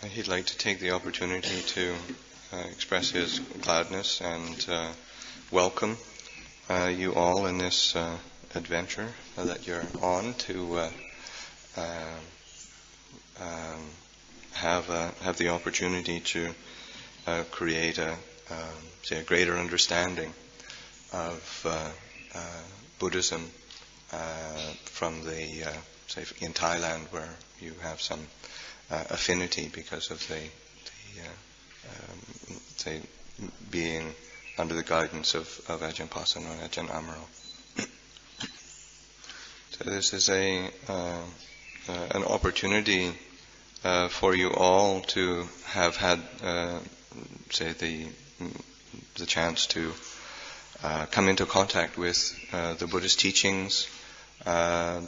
He'd like to take the opportunity to express his gladness and welcome you all in this adventure that you're on to have the opportunity to create a greater understanding of Buddhism from the in Thailand, where you have some affinity because of the being under the guidance of Ajahn and Ajahn Amaro. So this is an opportunity for you all to have had, the chance to come into contact with the Buddhist teachings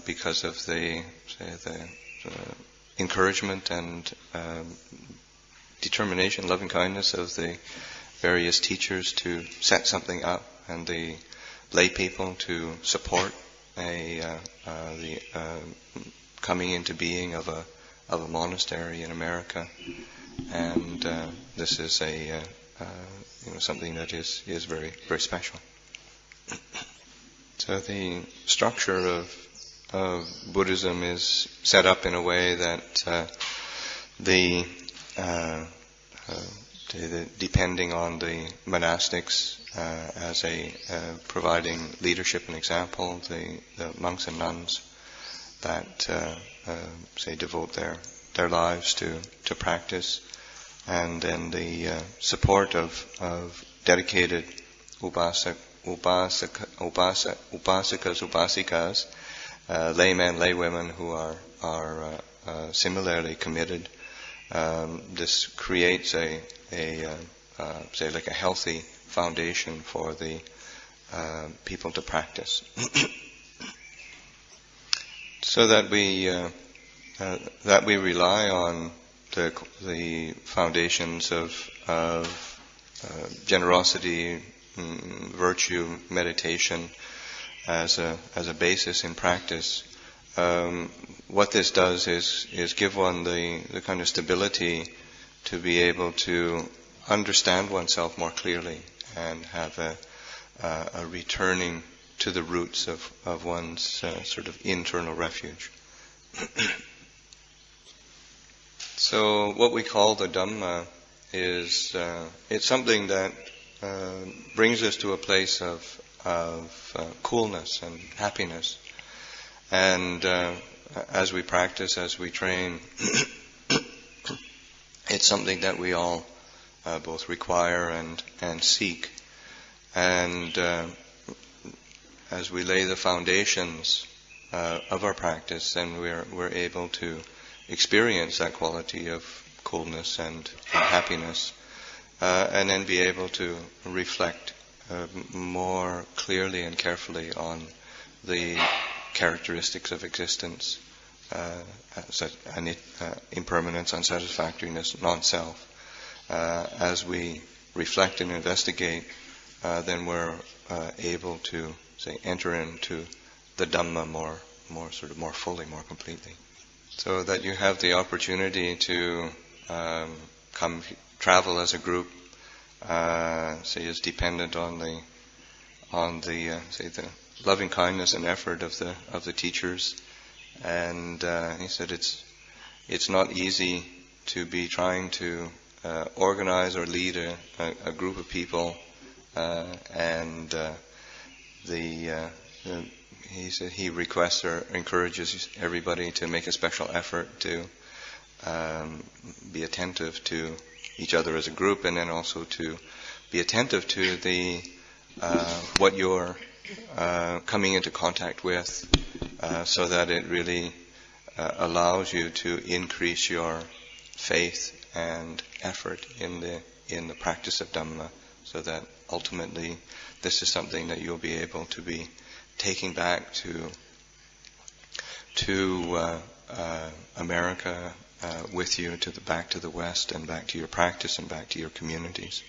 because of the encouragement and determination, loving kindness of the various teachers to set something up, and the lay people to support the coming into being of a monastery in America. And this is something that is very, very special. So the structure of Buddhism is set up in a way that depending on the monastics as providing leadership and example, the monks and nuns that devote their lives to practice, and then the support of dedicated upasakas, upasikas, laymen, laywomen who are similarly committed. This creates a healthy foundation for the people to practice, so that we rely on the foundations of generosity, virtue, meditation as a basis in practice. What this does is give one the kind of stability to be able to understand oneself more clearly and have a returning to the roots of one's sort of internal refuge. So what we call the Dhamma is it's something that brings us to a place of coolness and happiness. And as we practice, as we train, it's something that we all both require and seek. And as we lay the foundations of our practice, then we're able to experience that quality of coolness and happiness, and then be able to reflect more clearly and carefully on the characteristics of existence, impermanence, unsatisfactoriness, non-self. As we reflect and investigate, then we're able to enter into the Dhamma more fully, more completely. So that you have the opportunity to travel as a group, is dependent on the loving kindness and effort of the teachers. And he said it's not easy to be trying to organize or lead a group of people, and he said he requests or encourages everybody to make a special effort to be attentive to each other as a group, and then also to be attentive to what you're coming into contact with, so that it really allows you to increase your faith and effort in the practice of Dhamma, so that ultimately this is something that you'll be able to be taking back to America with you, back to the West, and back to your practice and back to your communities.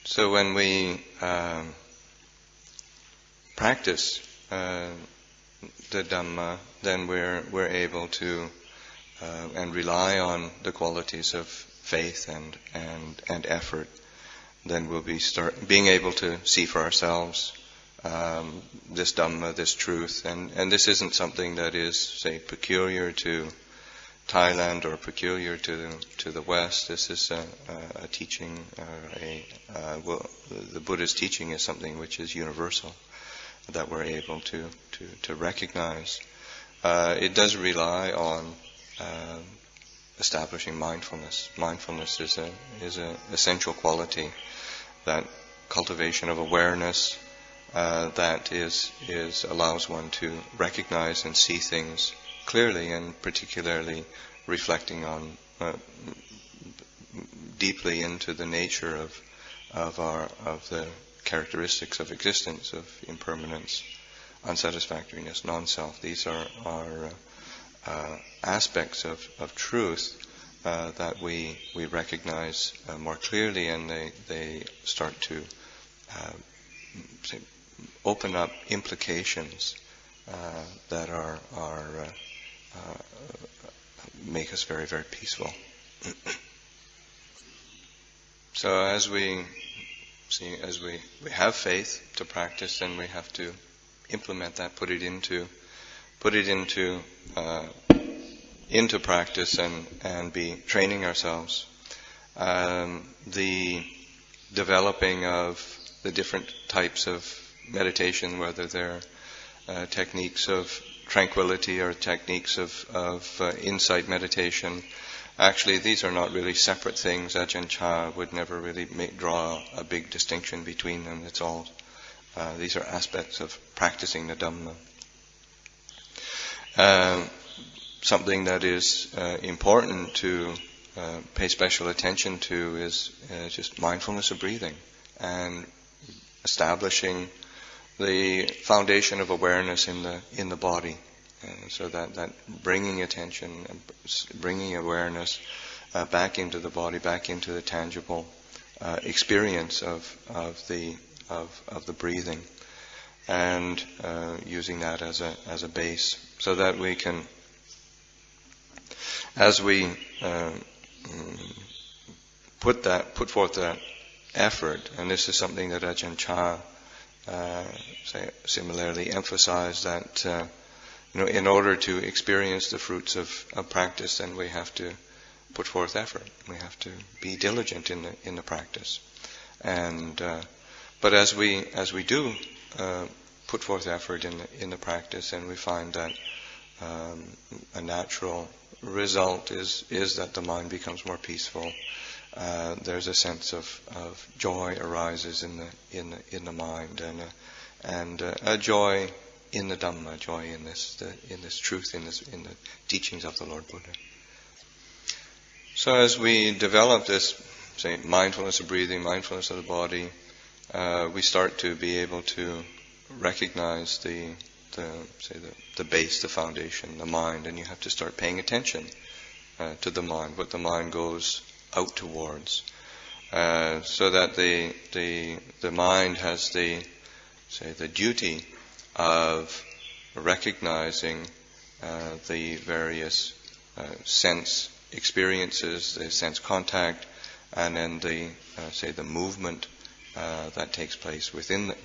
So when we practice the Dhamma, then we're able to and rely on the qualities of faith and effort, then we'll be being able to see for ourselves this Dhamma, this truth. And this isn't something that is, say, peculiar to Thailand or peculiar to the West. This is a teaching, the Buddha's teaching is something which is universal, that we're able to recognize. It does rely on establishing mindfulness. Mindfulness is an essential quality, that cultivation of awareness that allows one to recognize and see things clearly, and particularly reflecting on deeply into the nature of the characteristics of existence, of impermanence, unsatisfactoriness, non-self. These are aspects of truth that we recognize more clearly, and they start to open up implications that are make us very, very peaceful. So as we have faith to practice, then we have to implement that, put it into practice, and be training ourselves. The developing of the different types of meditation, whether they're techniques of tranquility or techniques of insight meditation. Actually, these are not really separate things. Ajahn would never really draw a big distinction between them. It's all these are aspects of practicing the Dhamma. Something that is important to pay special attention to is just mindfulness of breathing, and establishing the foundation of awareness in the body, so that bringing attention and bringing awareness back into the body, back into the tangible experience of the breathing, and using that as a base, so that we can, as we put forth that effort, and this is something that Ajahn Chah similarly emphasized, that in order to experience the fruits of practice, then we have to put forth effort. We have to be diligent in the practice, and but as we do put forth effort in the practice, and we find that a natural result is that the mind becomes more peaceful. There's a sense of joy arises in the mind, and a joy in the Dhamma, joy in this truth, in the teachings of the Lord Buddha. So as we develop this, say, mindfulness of breathing, mindfulness of the body, we start to be able to recognize the base, the foundation, the mind, and you have to start paying attention to the mind, what the mind goes out towards, so that the mind has the duty of recognizing the various sense experiences, the sense contact, and then the movement that takes place within the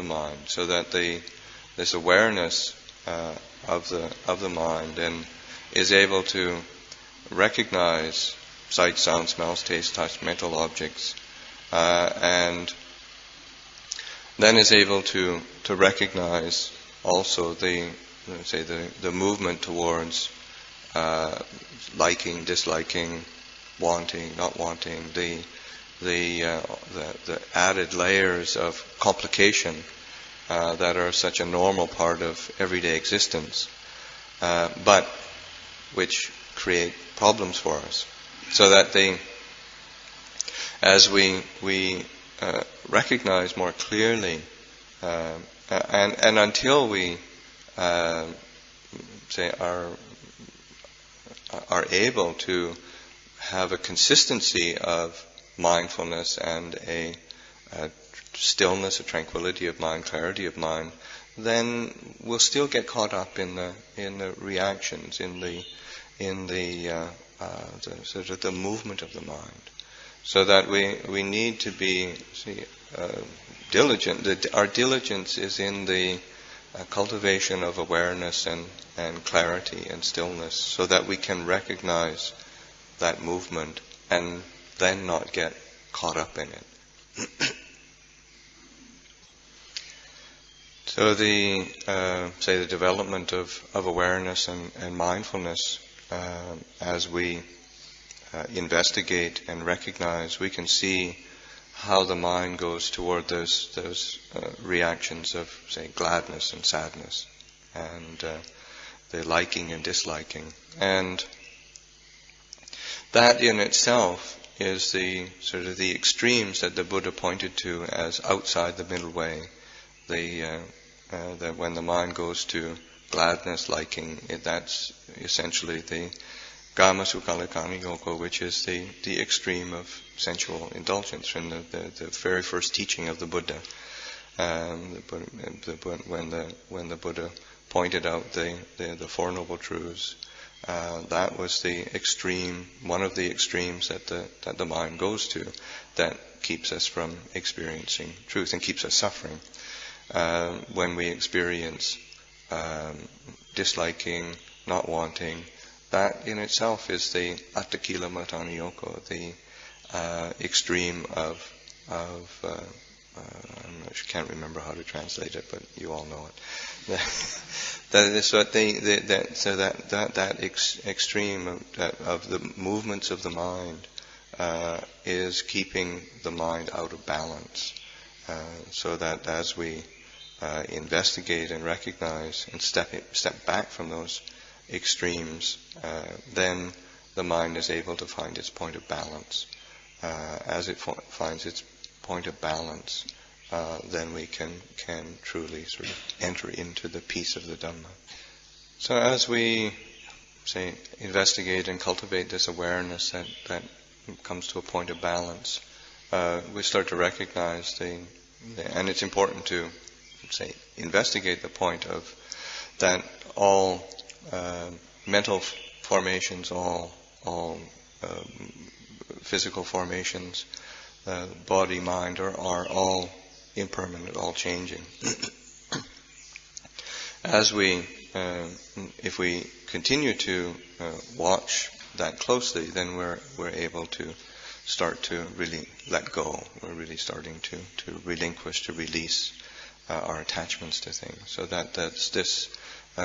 mind, so that this awareness of the mind then is able to recognize sight, sound, smells, taste, touch, mental objects, and then is able to recognize also the movement towards liking, disliking, wanting, not wanting, the added layers of complication that are such a normal part of everyday existence, but which create problems for us. So that as we recognize more clearly, and until we are able to have a consistency of mindfulness and a stillness, a tranquility of mind, clarity of mind, then we'll still get caught up in the reactions, in the sort of the movement of the mind. So that we need to be diligent. Our diligence is in the cultivation of awareness and clarity and stillness, so that we can recognize that movement and then not get caught up in it. So the development of awareness and mindfulness, as we investigate and recognize, we can see how the mind goes toward those reactions of, say, gladness and sadness, and the liking and disliking. And that in itself is the sort of the extremes that the Buddha pointed to as outside the middle way. That when the mind goes to gladness, liking, that's essentially the Kama Sukha Lakkhana Yoga, which is the extreme of sensual indulgence from the very first teaching of the Buddha. When the Buddha pointed out the Four Noble Truths, that was the extreme, one of the extremes that the mind goes to, that keeps us from experiencing truth and keeps us suffering. When we experience disliking, not wanting, that in itself is the Attakila Matana Yoga, the extreme of I can't remember how to translate it, but you all know it. That extreme of the movements of the mind is keeping the mind out of balance. So that as we investigate and recognize and step back from those extremes, then the mind is able to find its point of balance. As it finds its point of balance, then we can truly sort of enter into the peace of the Dhamma. So as we investigate and cultivate this awareness that comes to a point of balance, we start to recognize and it's important to investigate the point of that all mental formations, all physical formations, body, mind, are all impermanent, all changing. As if we continue to watch that closely, then we're able to start to really let go. We're really starting to relinquish, to release our attachments to things. So that's this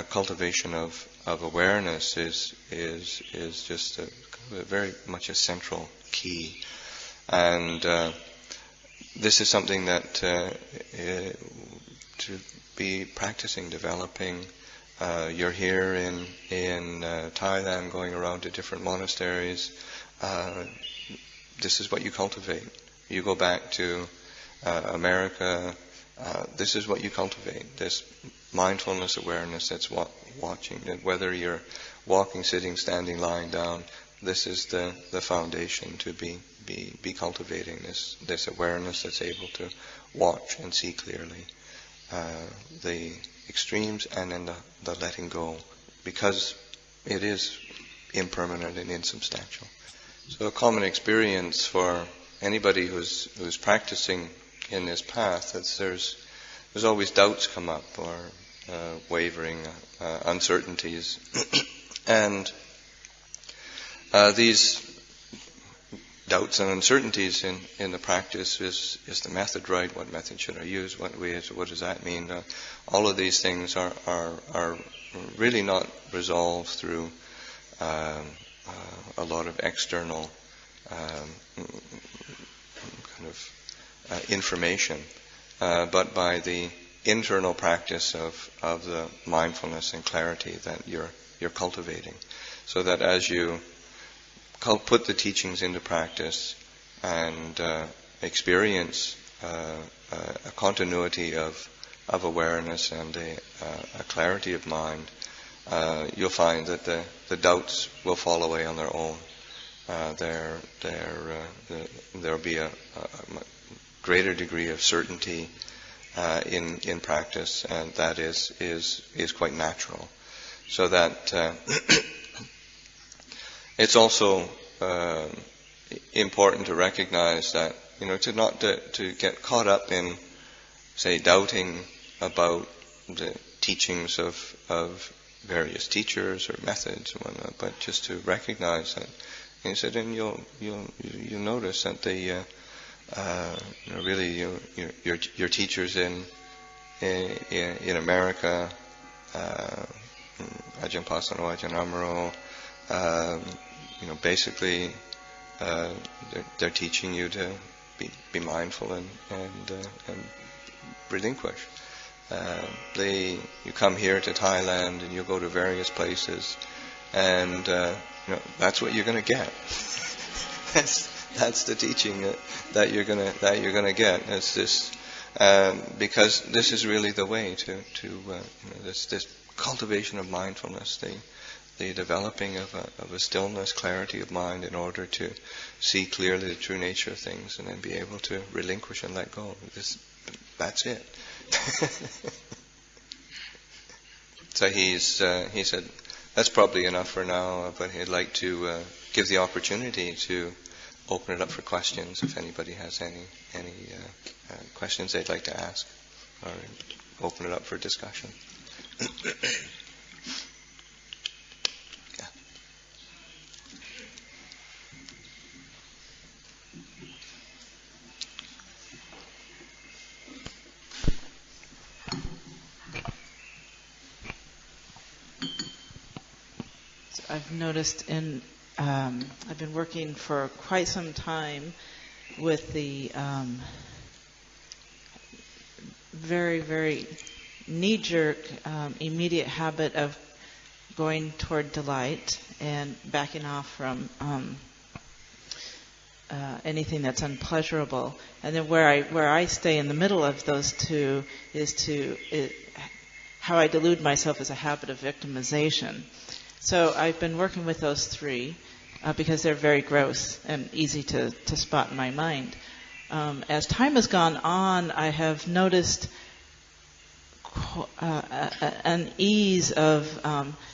cultivation of awareness is just very much a central key. And this is something that to be practicing, developing. You're here in Thailand, going around to different monasteries. This is what you cultivate. You go back to America. This is what you cultivate. This mindfulness awareness that's watching. Whether you're walking, sitting, standing, lying down, this is the foundation to be cultivating this awareness that's able to watch and see clearly the extremes and then the letting go, because it is impermanent and insubstantial. So a common experience for anybody who's practicing in this path is there's always doubts come up, or wavering, uncertainties, and these doubts and uncertainties in the practice, is the method right? What method should I use? What does that mean? All of these things are really not resolved through a lot of external kind of information, but by the internal practice of the mindfulness and clarity that you're cultivating, so that as you put the teachings into practice and experience a continuity of awareness and a clarity of mind, you'll find that the doubts will fall away on their own. There'll be a greater degree of certainty in practice, and that is quite natural. So that it's also important to recognize that, to get caught up in, say, doubting about the teachings of various teachers or methods and whatnot, but just to recognize that, he said, and you'll notice that the really your teachers in America, Ajahn Pasano, Ajahn Amaro, basically they're teaching you to be mindful and relinquish. You come here to Thailand and you go to various places, and that's what you're going to get. That's the teaching that you're gonna get. It's this because this is really the way to this cultivation of mindfulness, the developing of a stillness, clarity of mind, in order to see clearly the true nature of things, and then be able to relinquish and let go. That's it. So he said that's probably enough for now, but he'd like to give the opportunity to open it up for questions if anybody has any questions they'd like to ask, or open it up for discussion. Yeah. So I've noticed I've been working for quite some time with the very, very knee-jerk, immediate habit of going toward delight and backing off from anything that's unpleasurable. And then where I stay in the middle of those two is how I delude myself is a habit of victimization. So I've been working with those three because they're very gross and easy to spot in my mind. As time has gone on, I have noticed an ease of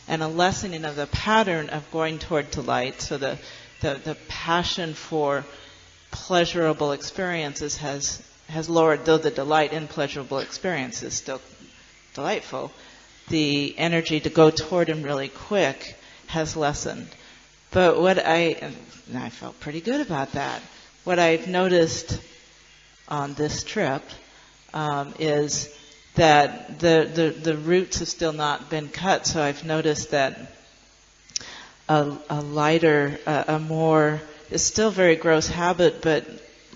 and a lessening of the pattern of going toward delight. So the passion for pleasurable experiences has lowered, though the delight in pleasurable experience is still delightful. The energy to go toward him really quick has lessened. But I felt pretty good about that. What I've noticed on this trip is that the roots have still not been cut. So I've noticed that a lighter, a more, it's still very gross habit, but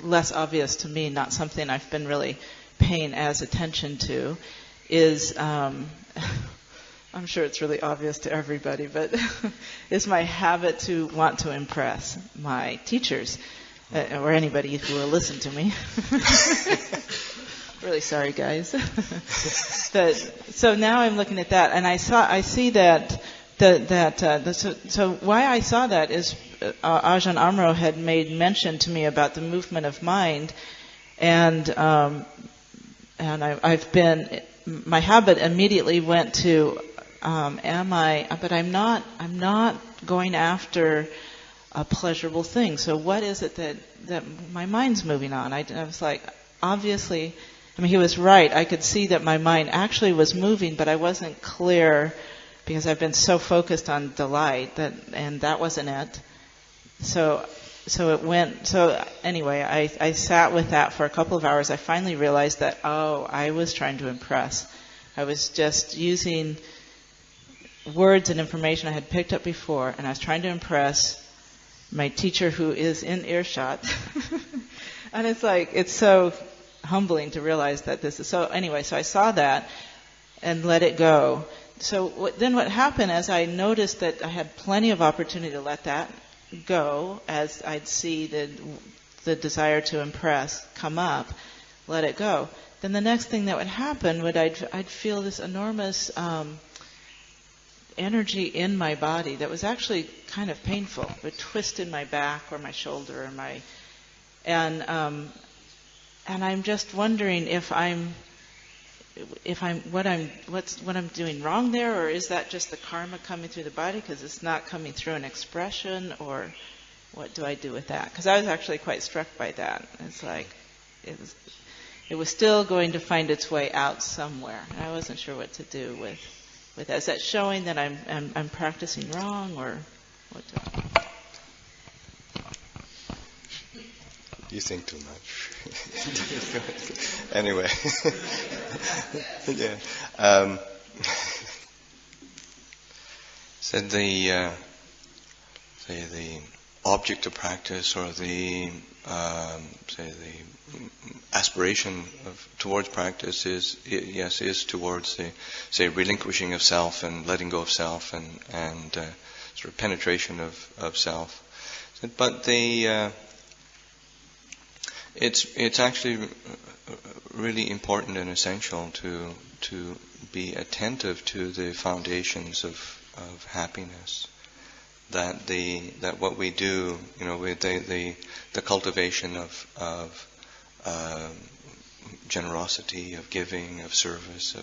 less obvious to me, not something I've been really paying as attention to, is, I'm sure it's really obvious to everybody, but is my habit to want to impress my teachers, or anybody who will listen to me. Really sorry, guys. So now I'm looking at that, and I see that so why I saw that is Ajahn Amaro had made mention to me about the movement of mind, and I've been, my habit immediately went to but I'm not going after a pleasurable thing. So what is it that my mind's moving on? I was like, obviously, he was right. I could see that my mind actually was moving, but I wasn't clear because I've been so focused on delight and that wasn't it. So it went. So anyway, I sat with that for a couple of hours. I finally realized that I was trying to impress. I was just using words and information I had picked up before, and I was trying to impress my teacher who is in earshot. And it's so humbling to realize that this is so. Anyway, so I saw that and let it go. So then what happened as I noticed that I had plenty of opportunity to let that go, as I'd see the desire to impress come up, let it go. Then the next thing that would happen I'd feel this enormous energy in my body that was actually kind of painful. It would twist in my back or my shoulder or and I'm just wondering if I'm if what I'm doing wrong there, or is that just the karma coming through the body because it's not coming through an expression, or what do I do with that? Because I was actually quite struck by that. It's like it was still going to find its way out somewhere. I wasn't sure what to do with that. Is that showing that I'm practicing wrong, or what? You think too much. Anyway, yeah. So the object of practice, or the aspiration towards practice is towards the relinquishing of self and letting go of self and sort of penetration of self. But it's actually really important and essential to be attentive to the foundations of happiness. That what we do, with the cultivation of generosity, of giving, of service,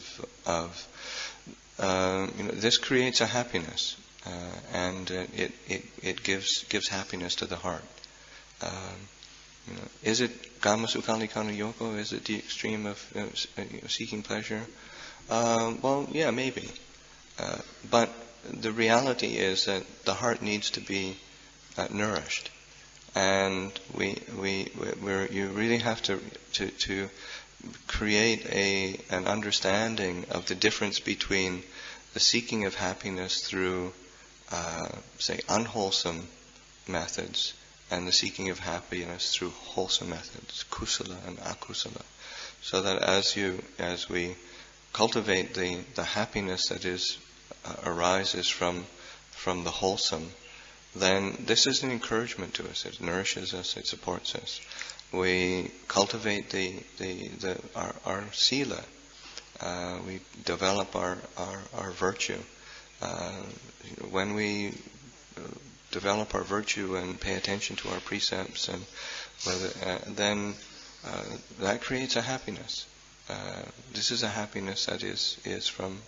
this creates a happiness, and it gives happiness to the heart. Is it kama sukali kana yoko? Is it the extreme of seeking pleasure? Well, yeah, maybe. But the reality is that the heart needs to be nourished, and you really have to create an understanding of the difference between the seeking of happiness through, say, unwholesome methods, and the seeking of happiness through wholesome methods, kusala and akusala. So that as we cultivate the happiness that arises from the wholesome, then this is an encouragement to us. It nourishes us. It supports us. We cultivate our sila. We develop our virtue. When we develop our virtue and pay attention to our precepts, and then that creates a happiness. This is a happiness that is from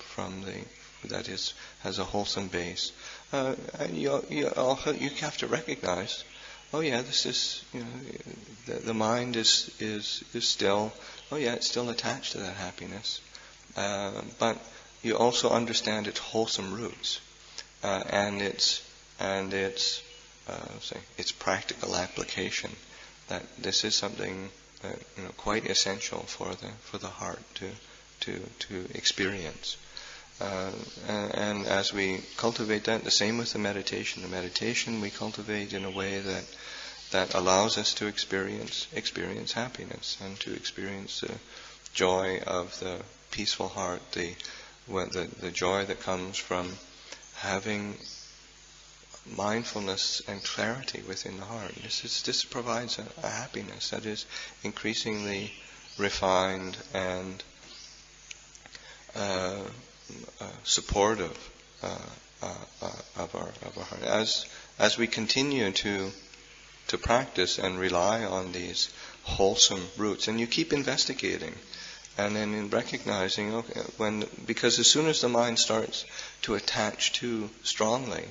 has a wholesome base. And you have to recognize, oh yeah, this is the mind is still, oh yeah, it's still attached to that happiness. But you also understand its wholesome roots, and its practical application. That this is something quite essential for the heart to experience. And as we cultivate that, the same with the meditation. The meditation we cultivate in a way that allows us to experience happiness, and to experience the joy of the peaceful heart, the joy that comes from having mindfulness and clarity within the heart. This provides a happiness that is increasingly refined and supportive of our heart. As we continue to practice and rely on these wholesome roots, and you keep investigating, and then in recognizing, because as soon as the mind starts to attach too strongly,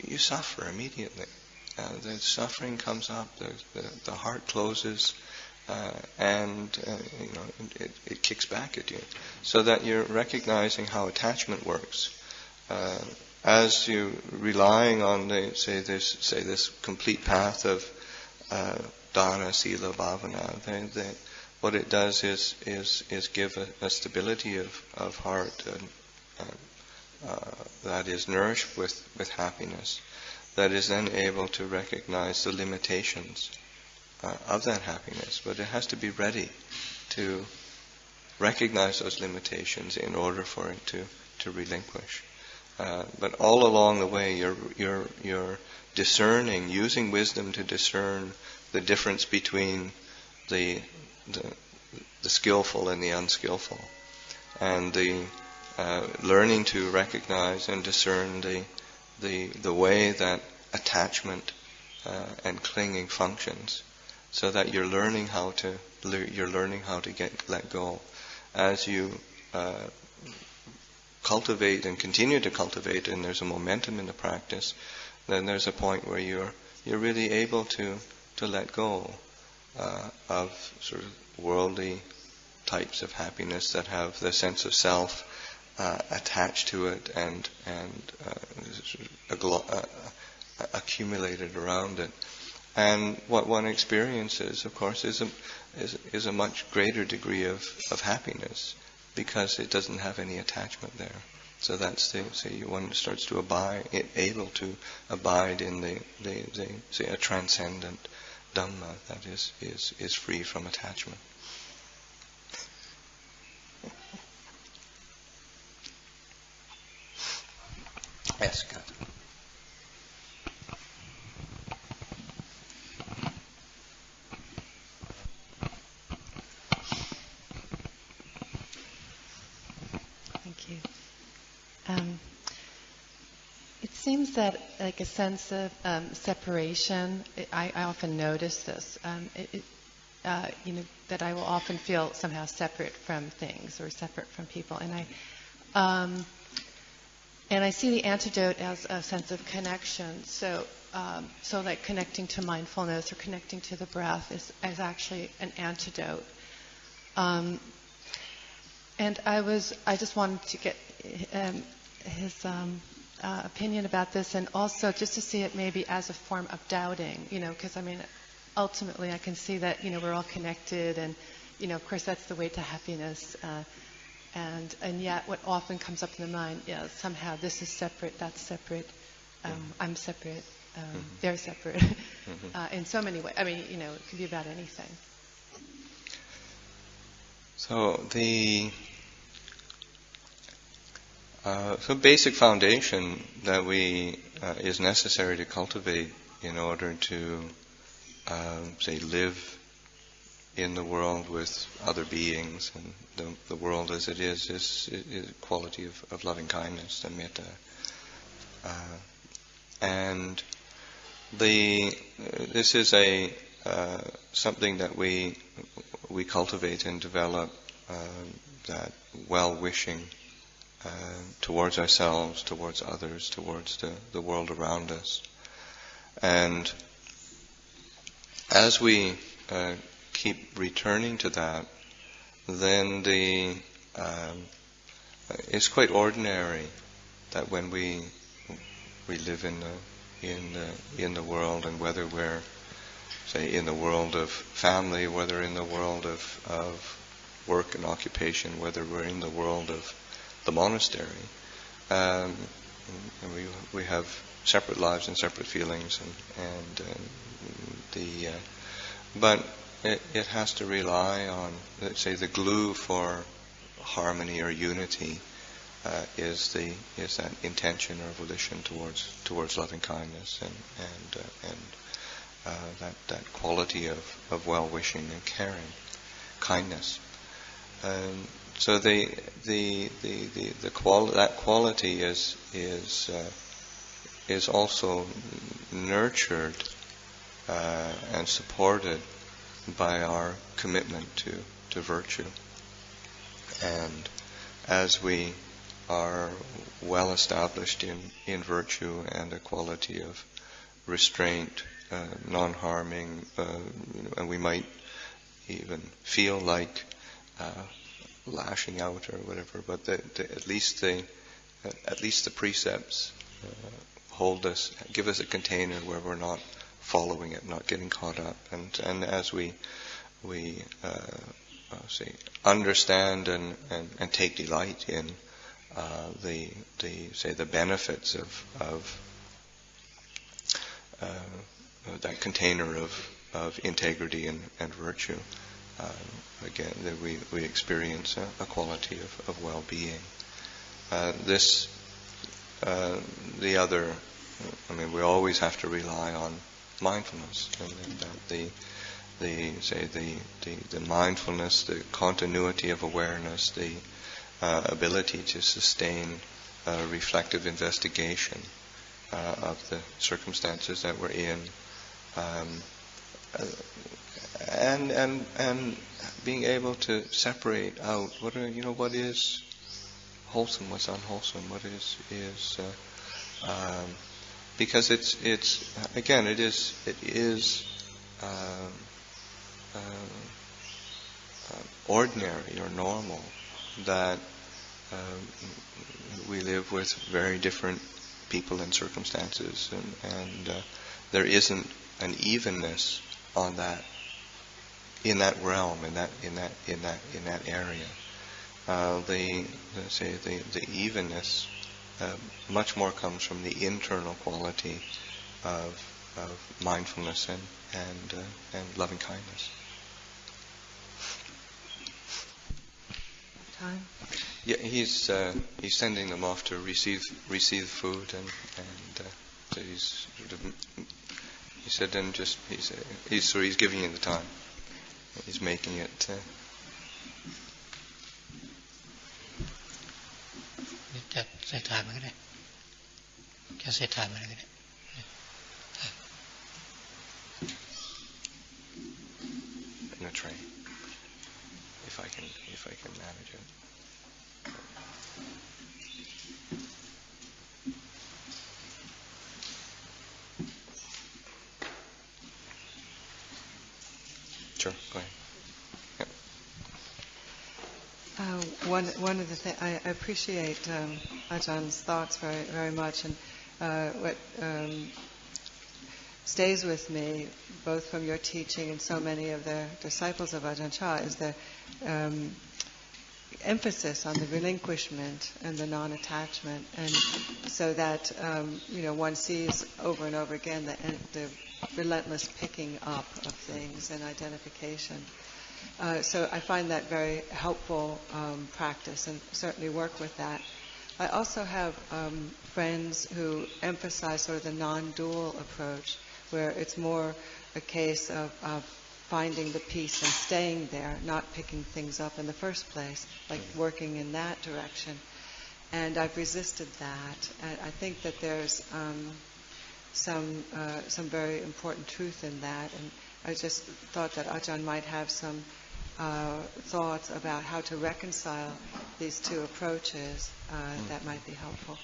you suffer immediately. The suffering comes up, the heart closes, and it kicks back at you. So that you're recognizing how attachment works. As you relying on this complete path of dana, sila, bhavana, what it does is give a stability of heart that is nourished with happiness, that is then able to recognize the limitations of that happiness. But it has to be ready to recognize those limitations in order for it to relinquish. But all along the way, you're discerning, using wisdom to discern the difference between the skillful and the unskillful, and the learning to recognize and discern the way that attachment and clinging functions, so that you're learning how to let go, as you cultivate and continue to cultivate, and there's a momentum in the practice, then there's a point where you're really able to let go of sort of worldly types of happiness that have the sense of self attached to it and accumulated around it. And what one experiences, of course, is a much greater degree of happiness, because it doesn't have any attachment there. So that's one starts to able to abide in the say a transcendent Dhamma that is free from attachment. Yes, Kat. Thank you. It seems that like a sense of separation, I often notice this, that I will often feel somehow separate from things or separate from people. And I see the antidote as a sense of connection. So like connecting to mindfulness or connecting to the breath is actually an antidote. And I just wanted to get his opinion about this, and also just to see it maybe as a form of doubting, because ultimately I can see that, we're all connected, and, of course that's the way to happiness. And yet what often comes up in the mind, somehow this is separate, that's separate, I'm separate, they're separate, in so many ways. It could be about anything. So the basic foundation that is necessary to cultivate in order to live in the world with other beings, and the world as it is quality of loving kindness and metta. And this is something that we cultivate and develop, that well-wishing towards ourselves, towards others, towards the world around us. And as we keep returning to that, then it's quite ordinary that when we live in the world, and whether we're in the world of family, whether in the world of work and occupation, whether we're in the world of the monastery, and we have separate lives and separate feelings, but it has to rely on, let's say, the glue for harmony or unity is that intention or volition towards loving kindness and that quality of well-wishing and caring, kindness. So that quality is also nurtured and supported by our commitment to virtue. And as we are well established in virtue and a quality of restraint, non-harming, and we might even feel like lashing out or whatever, but at least the precepts give us a container where we're not following it, not getting caught up, and as we understand and take delight in the benefits of that container of integrity and virtue. Again, that we experience a quality of well-being. We always have to rely on mindfulness, and that the mindfulness, the continuity of awareness, the ability to sustain reflective investigation of the circumstances that we're in, and being able to separate out what is wholesome, what's unwholesome, what is because it's again it is um, ordinary or normal that we live with very different people and circumstances, and there isn't an evenness on that in that realm, in that area. The evenness much more comes from the internal quality of mindfulness and loving kindness. Time? Yeah, he's sending them off to receive food, and so he's sort of, he said, then just he's giving you the time. He's making it. In a train, if I can manage it. Sure, go ahead. One of the things I appreciate Ajahn's thoughts very very much, and what stays with me both from your teaching and so many of the disciples of Ajahn Chah is the emphasis on the relinquishment and the non-attachment, and so that one sees over and over again the relentless picking up of things and identification. So I find that very helpful practice, and certainly work with that. I also have friends who emphasize sort of the non-dual approach, where it's more a case of finding the peace and staying there, not picking things up in the first place, like working in that direction. And I've resisted that. And I think that there's some very important truth in that. And I just thought that Ajahn might have some thoughts about how to reconcile these two approaches that might be helpful.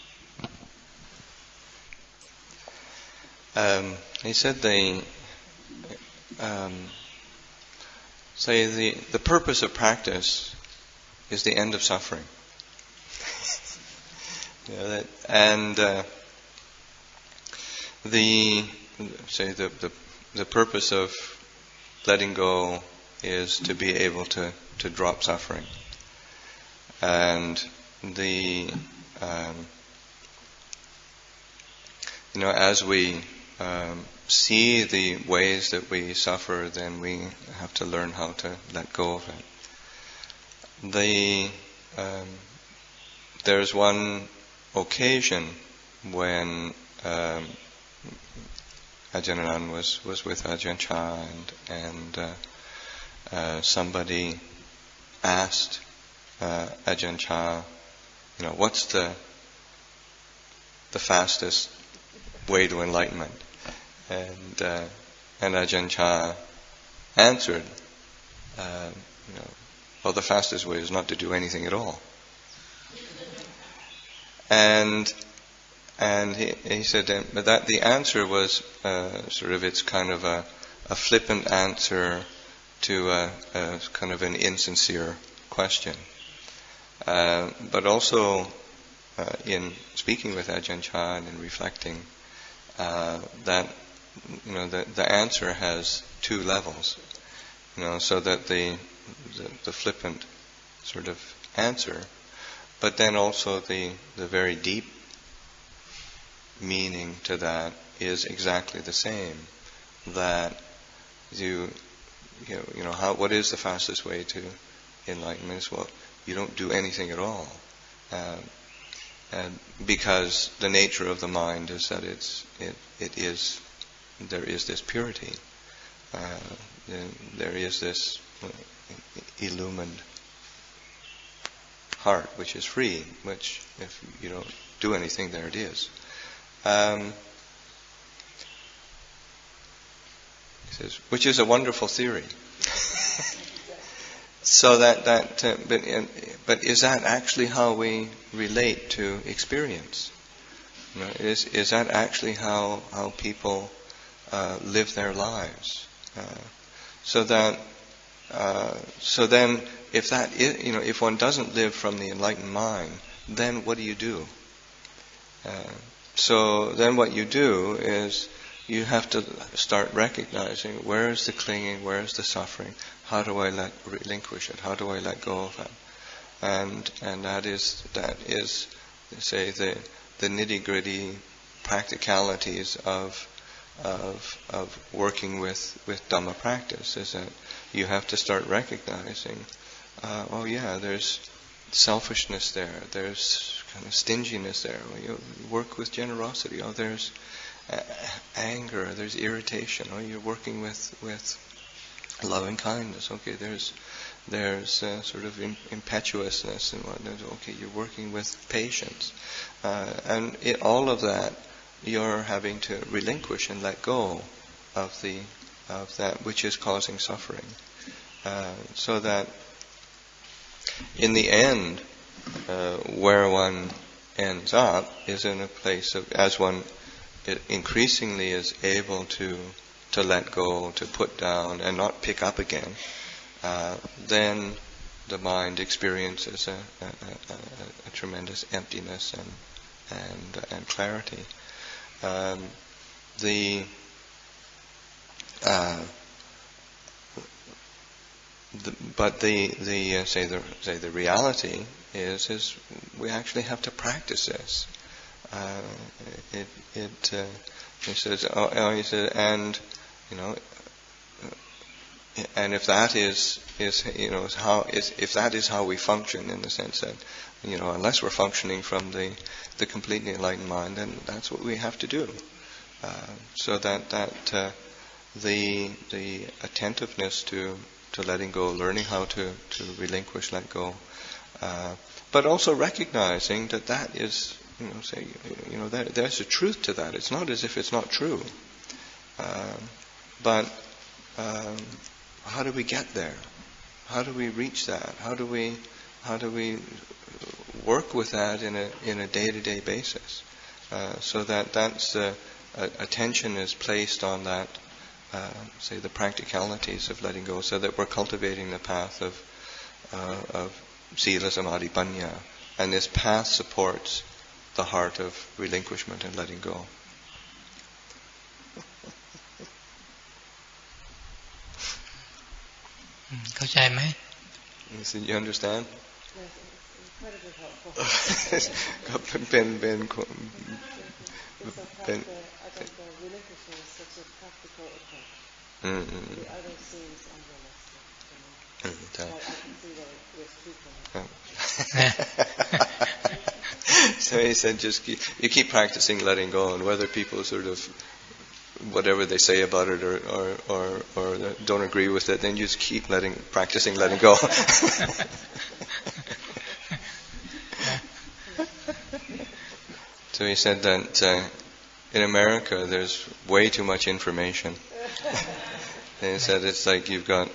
He said the purpose of practice is the end of suffering. The purpose of letting go is to be able to drop suffering. And as we see the ways that we suffer, then we have to learn how to let go of it. There's one occasion when Ajahn Anan was with Ajahn Chah, and somebody asked Ajahn Chah, what's the fastest way to enlightenment? And Ajahn Chah answered, well, the fastest way is not to do anything at all. And he said, but that the answer was it's kind of a flippant answer to a kind of an insincere question. But also in speaking with Ajahn Chah and in reflecting, that the answer has two levels. So that the flippant sort of answer, but then also the very deep meaning to that is exactly the same. That what is the fastest way to enlightenment? Well, you don't do anything at all, and because the nature of the mind is that there is this purity, there is this illumined heart which is free, which if you don't do anything, there it is. He says, which is a wonderful theory. So but is that actually how we relate to experience? You know, is that actually how people live their lives? So then, if that is, if one doesn't live from the enlightened mind, then what do you do? So then, what you do is you have to start recognizing where is the clinging, where is the suffering. How do I relinquish it? How do I let go of it? And that is say the nitty-gritty practicalities of working with Dhamma practice, is that you have to start recognizing, there's selfishness there, there's kind of stinginess there. Well, you work with generosity. Oh, there's anger, there's irritation. Oh, you're working with loving kindness. Okay, there's sort of impetuousness and whatnot. Okay, you're working with patience, and all of that you're having to relinquish and let go of that which is causing suffering, so that in the end, where one ends up is in a place of, as one increasingly is able to let go, to put down, and not pick up again, then the mind experiences a tremendous emptiness and clarity. But the reality is we actually have to practice this. He says, and if that is how we function, in the sense that, unless we're functioning from the completely enlightened mind, then that's what we have to do. So that the attentiveness to letting go, learning how to relinquish, let go, but also recognizing that is, there's a truth to that. It's not as if it's not true. But how do we get there? How do we reach that? How do we work with that in a day-to-day basis, so that's attention is placed on that, the practicalities of letting go, so that we're cultivating the path of sila, samadhi, panya, and this path supports the heart of relinquishment and letting go. You understand? Yes, it's incredibly helpful. I think the relinquishing is such a practical approach. The other seems unrealistic. But I can see that there's truth in it. So he said, you keep practicing letting go, and whether people sort of whatever they say about it or don't agree with it, then you just keep practicing letting go. So he said that in America there's way too much information. And he said it's like you've got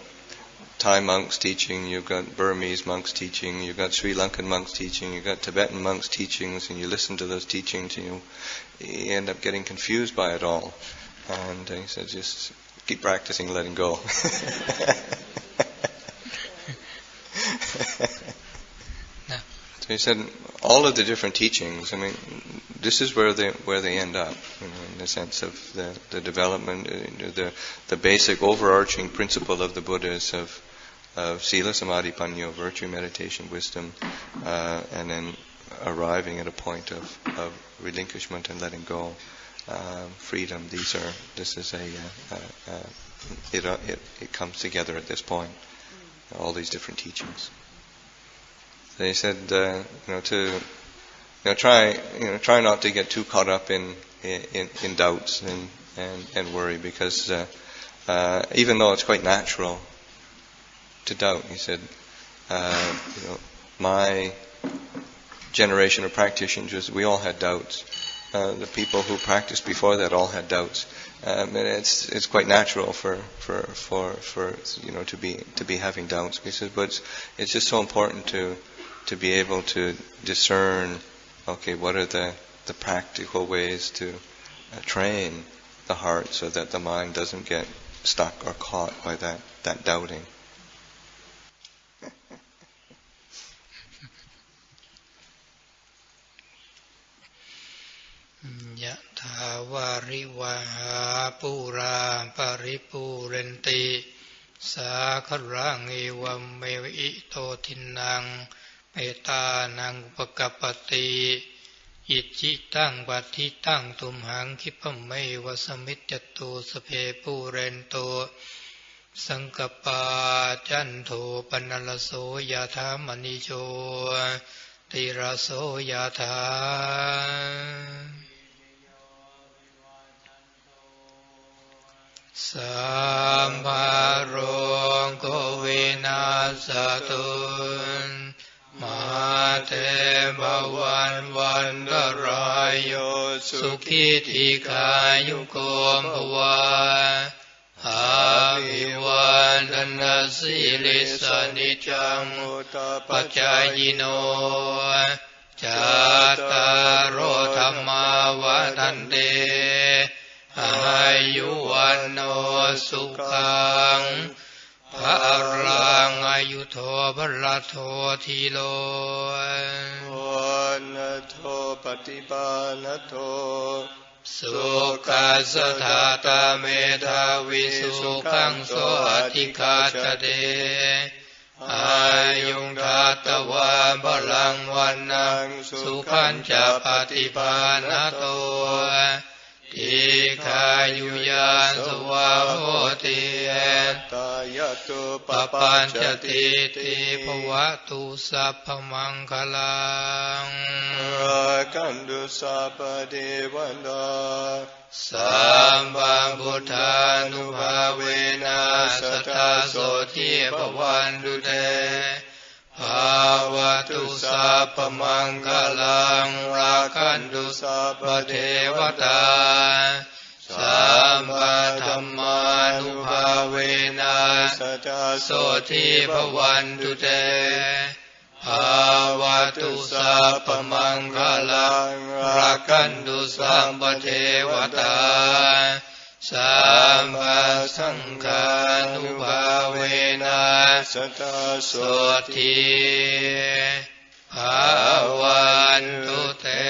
Thai monks teaching, you've got Burmese monks teaching, you've got Sri Lankan monks teaching, you've got Tibetan monks teachings, and you listen to those teachings and you end up getting confused by it all. And he said, just keep practicing letting go. So he said, all of the different teachings, I mean, this is where they end up, in the sense of the development, the basic overarching principle of the Buddhas of sila, samadhi, panya, virtue, meditation, wisdom, and then arriving at a point of relinquishment and letting go, freedom. It comes together at this point. All these different teachings. They said, try not to get too caught up in doubts and worry, because even though it's quite natural to doubt, he said, my generation of practitioners, we all had doubts. the people who practiced before that all had doubts. And it's quite natural for to be having doubts. He says, but it's just so important to be able to discern. Okay, what are the practical ways to train the heart so that the mind doesn't get stuck or caught by that doubting. Yā thāvā rīvāhā pūrā paripūrenti sākharāṅ evam meva ito tinnāṅ metānaṅ upakapati iccitaṅ patitaṅ tumhaṅ kipameva samityatto sape pūrento saṅkapā canto panalaso yatha manicho tiraso yatha Sambharo Govinasatur Mahate Bhavan Vandarayo Sukhiti Yuko Bhava Abhivandana Silisa Nityam Pachayino Chattaro Dhamma Vadante Ayuwano Sukhaṅ Paraṅ Ayutho Bharatho Thilo Vanato Patipanato Sukha Sathata Medhavi Sukhaṅ Sohatikācate Ayung Tatava Balaṅ Vanaṅ Sukhaṅ Ca Patipanato Ikayuyan Suvahoti Tayatu Papanchati Ti Bhavatu Sappamanghalang Rakandu Sappadevanda Sambham Buddhanubhavena Satasoti Bhavandute Bhavatu Sappamanghalang Rakandu Sappatevata Sampādhammanubhavena Satasoti Bhavandute Bhavatu Sappamanghalang Rakandu Sampatevata Sampasanghanubhavena Satasoti Bhavantu Te